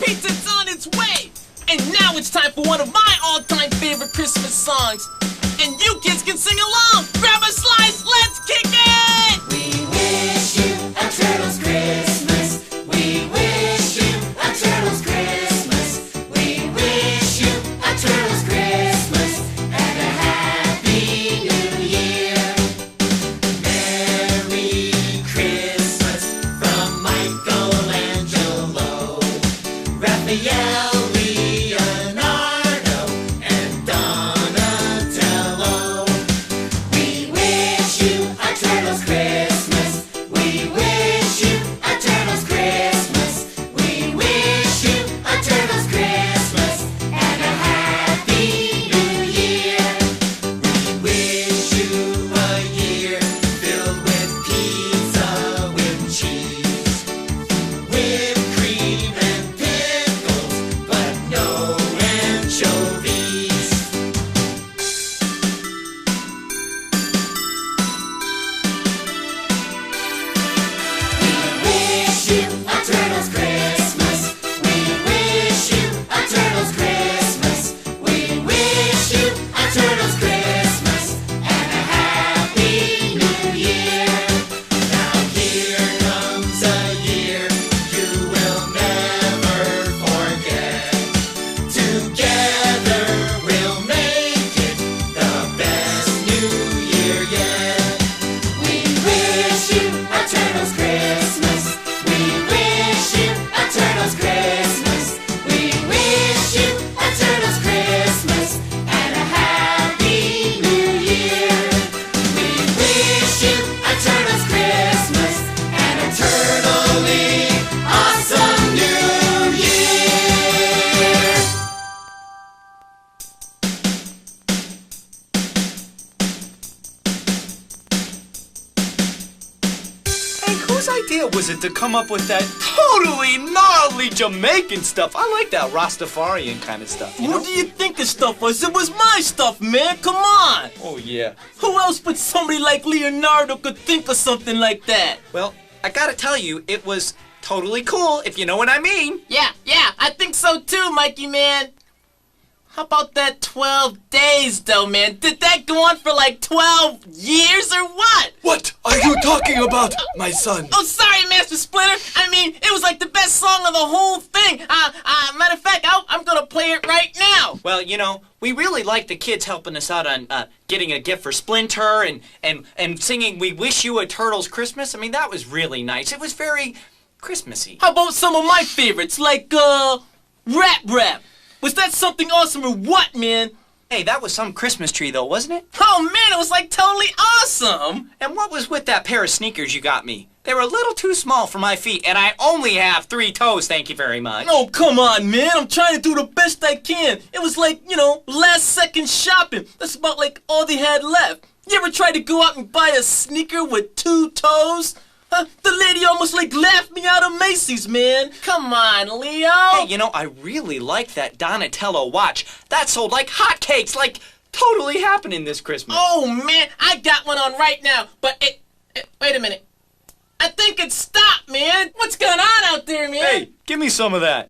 Pizza's on its way! And now it's time for one of my all-time favorite Christmas songs. And you kids can sing along! Grab a slice, let's kick it! We wish you a turtle's Christmas. We wish you a turtle's Christmas. We wish you a turtle's Christmas and a happy new year. Merry Christmas from Michelangelo, Raphael, Leonardo, and Donatello. We wish you a turtle's Christmas. We wish you a turtle's Christmas. We wish you a turtle's Christmas and a happy new year. We wish you a year filled with pizza with cheese, whipped cream and pickles, but no anchovies. We wish you a turtle's Christmas. We wish you a turtle's Christmas. We wish you a turtle's Christmas and a happy new year. Now here comes a year you will never forget. Together we'll make it the best new year yet. We wish you a turtle's Christmas. We wish you a turtle's Christmas. We wish you a turtle's Christmas and a happy new year. We wish you a turtle's Christmas and a turtly awesome new year. Hey, whose idea was it to come up with that totally gnarly Jamaican stuff? I like that Rastafarian kind of stuff, you know? Who do you think the stuff was? It was my stuff, man. Come on. Oh, yeah. Who else but somebody like Leonardo could think of something like that? Well, I gotta tell you, it was totally cool, if you know what I mean. Yeah, I think so too, Mikey, man. How about that 12 days, though, man? Did that go on for like 12 years or what? What are you talking about, my son? Oh, sorry, Master Splinter. I mean, it was like the best song of the whole thing. Matter of fact, I'm gonna play it right now. Well, you know, we really like the kids helping us out on getting a gift for Splinter and singing We Wish You a Turtle's Christmas. I mean, that was really nice. It was very Christmassy. How about some of my favorites, like, Rap? Was that something awesome or what, man? Hey, that was some Christmas tree, though, wasn't it? Oh, man, it was like totally awesome. And what was with that pair of sneakers you got me? They were a little too small for my feet, and I only have 3 toes, thank you very much. Oh, come on, man. I'm trying to do the best I can. It was like, last second shopping. That's about like all they had left. You ever tried to go out and buy a sneaker with 2 toes? The lady almost like laughed me out of Macy's, man. Come on, Leo. Hey, you know, I really like that Donatello watch. That sold like hotcakes, like totally happening this Christmas. Oh, man, I got one on right now. But wait a minute. I think it stopped, man. What's going on out there, man? Hey, give me some of that.